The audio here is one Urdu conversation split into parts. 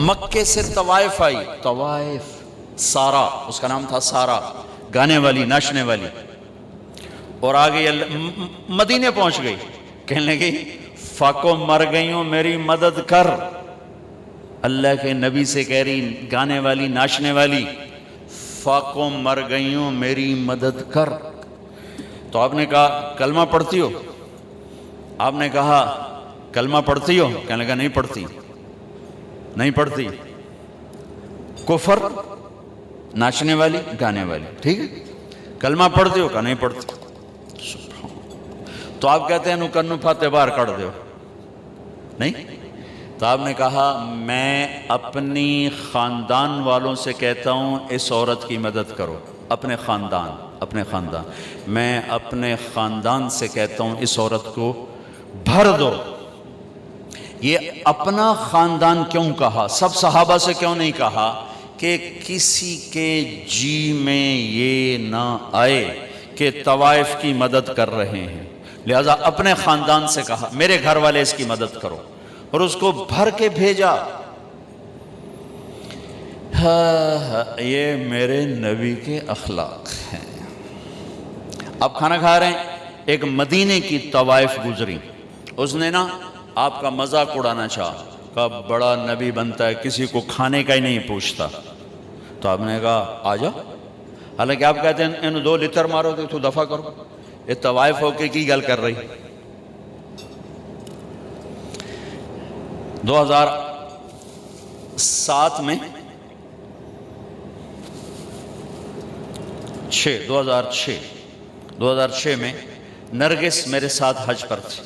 مکے سے طوائف آئی، طوائف، سارا اس کا نام تھا، سارا گانے والی ناچنے والی، اور آگے مدینے پہنچ گئی، کہنے لگی فاکو مر گئی ہوں میری مدد کر، اللہ کے نبی سے کہہ رہی گانے والی ناچنے والی، فاکو مر گئی ہوں میری مدد کر۔ تو آپ نے کہا کلمہ پڑھتی ہو؟ آپ نے کہا کلمہ پڑھتی ہو؟ کہنے لگا نہیں پڑھتی، نہیں پڑھتی۔ کفر، ناچنے والی گانے والی، ٹھیک ہے، کلمہ پڑھتی ہو؟ کہا نہیں پڑھتی۔ تو آپ کہتے ہیں نو کنو پھاتے باہر کر دیو، نہیں؟ تو آپ نے کہا میں اپنی خاندان والوں سے کہتا ہوں اس عورت کی مدد کرو، اپنے خاندان، اپنے خاندان، میں اپنے خاندان سے کہتا ہوں اس عورت کو بھر دو۔ یہ اپنا خاندان کیوں کہا؟ سب صحابہ سے کیوں نہیں کہا کہ کسی کے جی میں یہ نہ آئے کہ طوائف کی مدد کر رہے ہیں، لہذا اپنے خاندان سے کہا میرے گھر والے اس کی مدد کرو، اور اس کو بھر کے بھیجا۔ یہ میرے نبی کے اخلاق ہیں۔ اب کھانا کھا رہے ہیں، ایک مدینے کی طوائف گزری، اس نے نا آپ کا مذاق اڑانا چاہا، کہا بڑا نبی بنتا ہے کسی کو کھانے کا ہی نہیں پوچھتا۔ تو آپ نے کہا آ جاؤ، حالانکہ آپ کہتے ہیں انہوں 2 لتر مارو تو دفع کرو، یہ طوائف ہو کے کی گل کر رہی۔ 2007 میں 2006 میں نرگس میرے ساتھ حج پر تھی،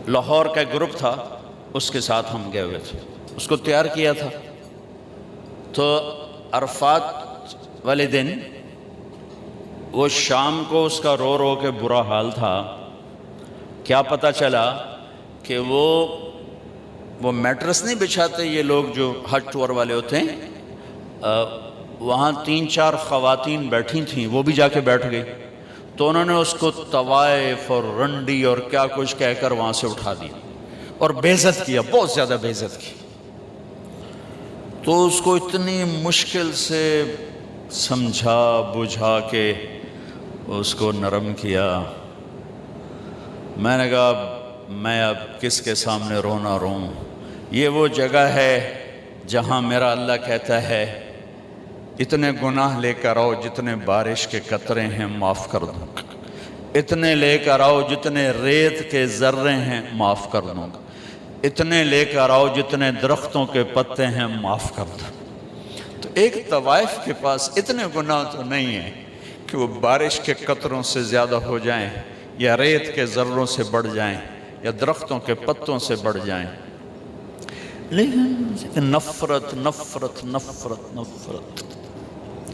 لاہور کا گروپ تھا، اس کے ساتھ ہم گئے ہوئے تھے، اس کو تیار کیا تھا۔ تو عرفات والے دن وہ شام کو اس کا رو رو کے برا حال تھا، کیا پتہ چلا کہ وہ میٹرس نہیں بچھاتے یہ لوگ جو حج ٹور والے ہوتے ہیں، وہاں 3-4 خواتین بیٹھی تھیں، وہ بھی جا کے بیٹھ گئی، تو انہوں نے اس کو طوائف اور رنڈی اور کیا کچھ کہہ کر وہاں سے اٹھا دیا اور بے عزت کیا، بہت زیادہ بے عزت کی۔ تو اس کو اتنی مشکل سے سمجھا بجھا کے اس کو نرم کیا۔ میں نے کہا میں اب کس کے سامنے رونا روں، یہ وہ جگہ ہے جہاں میرا اللہ کہتا ہے اتنے گناہ لے کر آؤ جتنے بارش کے قطرے ہیں معاف کر دوں گا، اتنے لے کر آؤ جتنے ریت کے ذرے ہیں معاف کر دوں گا، اتنے لے کر آؤ جتنے درختوں کے پتے ہیں معاف کر دوں۔ تو ایک طوائف کے پاس اتنے گناہ تو نہیں ہیں کہ وہ بارش کے قطروں سے زیادہ ہو جائیں، یا ریت کے ذروں سے بڑھ جائیں، یا درختوں کے پتوں سے بڑھ جائیں، لیکن نفرت نفرت نفرت نفرت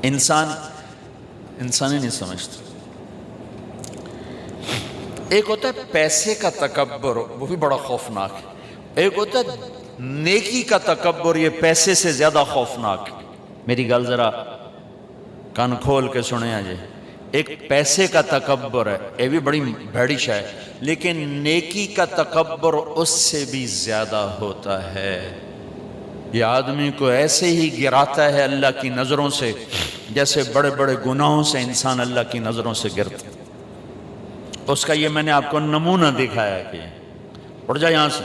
انسان ہی نہیں سمجھتا۔ ایک ہوتا ہے پیسے کا تکبر، وہ بھی بڑا خوفناک ہے، ایک ہوتا ہے نیکی کا تکبر، یہ پیسے سے زیادہ خوفناک ہے۔ میری گل ذرا کان کھول کے سنیں آجے، ایک پیسے کا تکبر ہے، یہ بھی بڑی بھیڑی شے ہے، لیکن نیکی کا تکبر اس سے بھی زیادہ ہوتا ہے۔ یہ آدمی کو ایسے ہی گراتا ہے اللہ کی نظروں سے جیسے بڑے بڑے گناہوں سے انسان اللہ کی نظروں سے گرتا ہے۔ اس کا یہ میں نے آپ کو نمونہ دکھایا کہ اٹھ جا یہاں سے،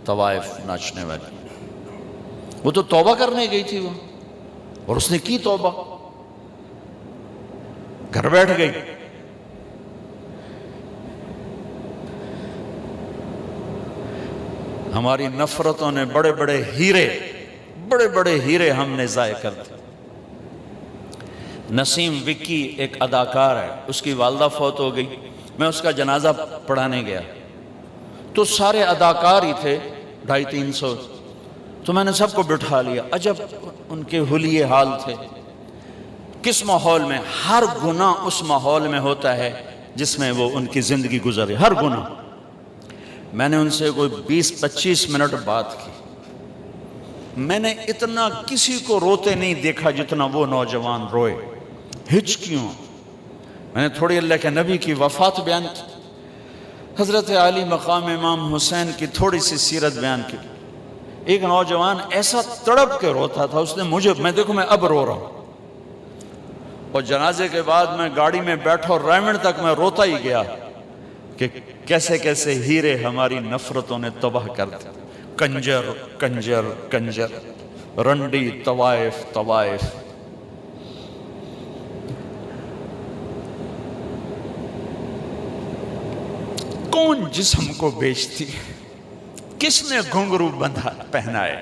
طوائف ناچنے والی، وہ تو توبہ کرنے گئی تھی وہ، اور اس نے کی توبہ، گھر بیٹھ گئی۔ ہماری نفرتوں نے بڑے بڑے ہیرے ہم نے ضائع کر دیے۔ نسیم وکی ایک اداکار ہے، اس کی والدہ فوت ہو گئی، میں اس کا جنازہ پڑھانے گیا تو سارے اداکار ہی تھے، 250-300، تو میں نے سب کو بٹھا لیا، عجب ان کے حلیے حال تھے۔ کس ماحول میں؟ ہر گناہ اس ماحول میں ہوتا ہے جس میں وہ ان کی زندگی گزرے، ہر گناہ۔ میں نے ان سے کوئی 20-25 منٹ بات کی، میں نے اتنا کسی کو روتے نہیں دیکھا جتنا وہ نوجوان روئے، ہچکیوں، میں نے تھوڑی اللہ کے نبی کی وفات بیان کی، حضرت علی مقام امام حسین کی تھوڑی سی سیرت بیان کی۔ ایک نوجوان ایسا تڑپ کے روتا تھا، اس نے میں اب رو رہا ہوں، اور جنازے کے بعد میں گاڑی میں بیٹھا اور ریمنڈ تک میں روتا ہی گیا کہ کیسے کیسے ہیرے ہماری نفرتوں نے تباہ کر دیا، کنجر کنجر کنجر، رنڈی طوائف طوائف۔ کون جسم کو بیچتی، کس نے گھنگرو بندھا پہنائے،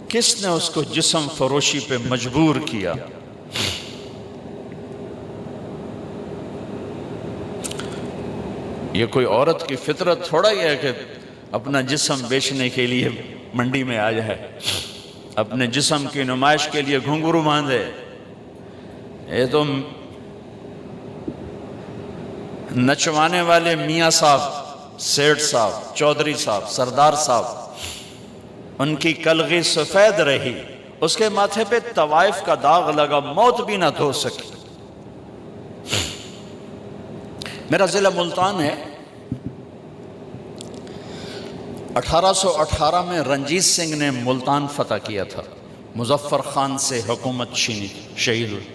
کس نے اس کو جسم فروشی پہ مجبور کیا؟ یہ کوئی عورت کی فطرت تھوڑا ہی ہے کہ اپنا جسم بیچنے کے لیے منڈی میں آ جائے، اپنے جسم کی نمائش کے لیے گھنگرو باندھے۔ یہ تو نچوانے والے میاں صاحب، سیٹھ صاحب، چودھری صاحب، سردار صاحب، ان کی کلغی سفید رہی، اس کے ماتھے پہ طوائف کا داغ لگا، موت بھی نہ دھو سکی۔ میرا ضلع ملتان ہے، 1818 میں رنجیت سنگھ نے ملتان فتح کیا تھا، مظفر خان سے حکومت چھینی، شہید ہوئی،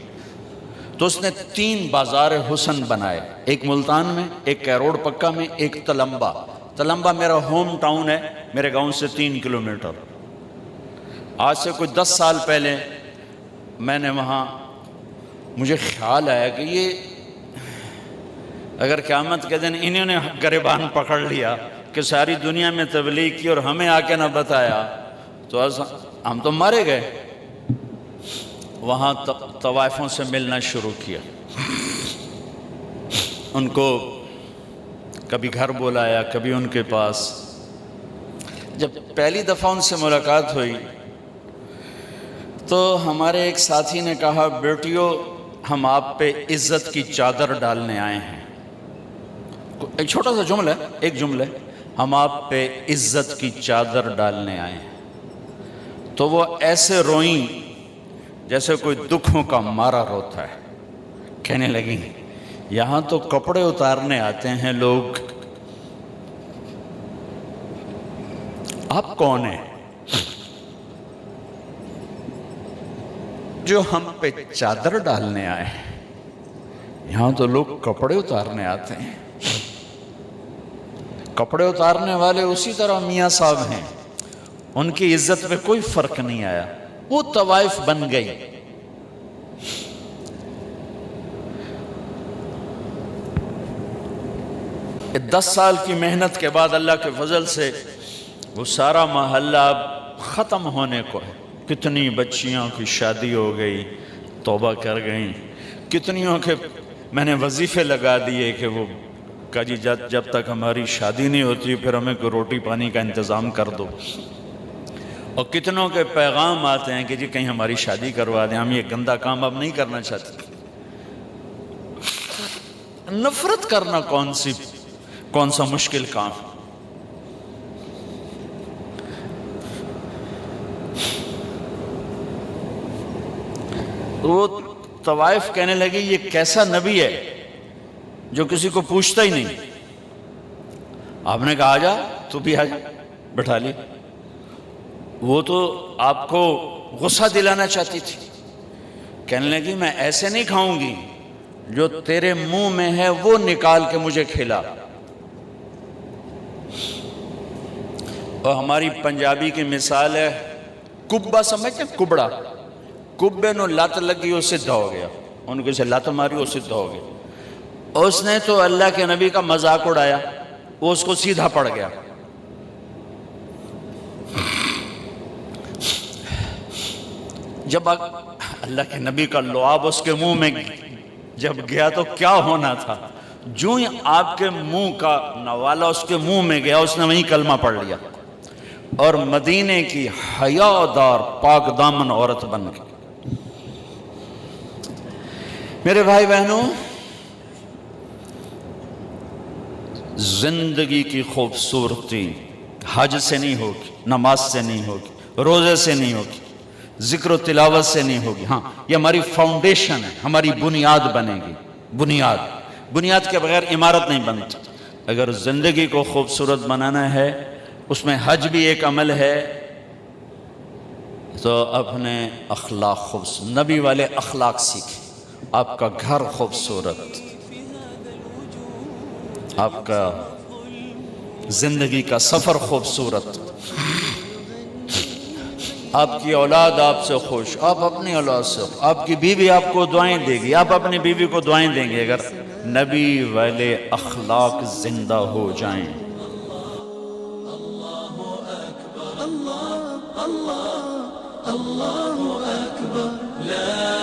تو اس نے 3 بازار حسن بنائے، ایک ملتان میں، ایک کیروڑ پکا میں، ایک تلمبا۔ تلمبا میرا ہوم ٹاؤن ہے، میرے گاؤں سے 3 کلومیٹر۔ آج سے کوئی 10 سال پہلے میں نے وہاں، مجھے خیال آیا کہ یہ اگر قیامت کے دن انہوں نے گریبان پکڑ لیا کہ ساری دنیا میں تبلیغ کی اور ہمیں آ کے نہ بتایا تو ہم تو مارے گئے۔ وہاں طوائفوں سے ملنا شروع کیا، ان کو کبھی گھر بلایا، کبھی ان کے پاس۔ جب پہلی دفعہ ان سے ملاقات ہوئی تو ہمارے ایک ساتھی نے کہا، بیٹیو ہم آپ پہ عزت کی چادر ڈالنے آئے ہیں۔ ایک چھوٹا سا جملہ ہے، ایک جملہ ہے، ہم آپ پہ عزت کی چادر ڈالنے آئے ہیں۔ تو وہ ایسے روئیں جیسے کوئی دکھوں کا مارا روتا ہے، کہنے لگیں یہاں تو کپڑے اتارنے آتے ہیں لوگ، آپ کون ہیں جو ہم پہ چادر ڈالنے آئے ہیں؟ یہاں تو لوگ کپڑے اتارنے آتے ہیں۔ کپڑے اتارنے والے اسی طرح میاں صاحب ہیں، ان کی عزت پہ کوئی فرق نہیں آیا، وہ طوائف بن گئی۔ 10 سال کی محنت کے بعد اللہ کے فضل سے وہ سارا محلہ اب ختم ہونے کو ہے۔ کتنی بچیوں کی شادی ہو گئی، توبہ کر گئیں، کتنیوں کے میں نے وظیفے لگا دیے کہ وہ کہا جی جب تک ہماری شادی نہیں ہوتی پھر ہمیں کوئی روٹی پانی کا انتظام کر دو، اور کتنوں کے پیغام آتے ہیں کہ جی کہیں ہماری شادی کروا دیں، ہم یہ گندا کام اب نہیں کرنا چاہتے۔ نفرت کرنا کون سا مشکل کام؟ وہ طوائف کہنے لگی یہ کیسا نبی ہے جو کسی کو پوچھتا ہی نہیں۔ آپ نے کہا آجا، تو بھی آجا، بٹھا لی۔ وہ تو آپ کو غصہ دلانا چاہتی تھی، کہنے لگی میں ایسے نہیں کھاؤں گی، جو تیرے منہ میں ہے وہ نکال کے مجھے کھلا۔ اور ہماری پنجابی کی مثال ہے، کبا سمجھتے ہیں؟ کبڑا، کبے نو لت لگی وہ سدھا ہو گیا، ان کو اسے لت ماری وہ سدھا ہو گیا۔ اور اس نے تو اللہ کے نبی کا مذاق اڑایا، وہ اس کو سیدھا پڑ گیا۔ جب اللہ کے نبی کا لعاب اس کے منہ میں جب گیا تو کیا ہونا تھا؟ جو ہی آپ کے منہ کا نوالا اس کے منہ میں گیا، اس نے وہیں کلمہ پڑھ لیا اور مدینے کی حیادار پاک دامن عورت بن گئی۔ میرے بھائی بہنوں، زندگی کی خوبصورتی حج سے نہیں ہوگی، نماز سے نہیں ہوگی، روزے سے نہیں ہوگی، ذکر و تلاوت سے نہیں ہوگی۔ ہاں، یہ ہماری فاؤنڈیشن ہے، ہماری بنیاد بنے گی۔ بنیاد کے بغیر عمارت نہیں بنتی۔ اگر زندگی کو خوبصورت بنانا ہے، اس میں حج بھی ایک عمل ہے، تو اپنے اخلاق خوبصورت، نبی والے اخلاق سیکھیں۔ آپ کا گھر خوبصورت، آپ کا زندگی کا سفر خوبصورت، آپ کی اولاد آپ سے خوش، آپ اپنی اولاد سے خوش، آپ کی بیوی آپ کو دعائیں دے گی، آپ اپنی بیوی کو دعائیں دیں گے، اگر نبی والے اخلاق زندہ ہو جائیں۔ اللہ اکبر، لا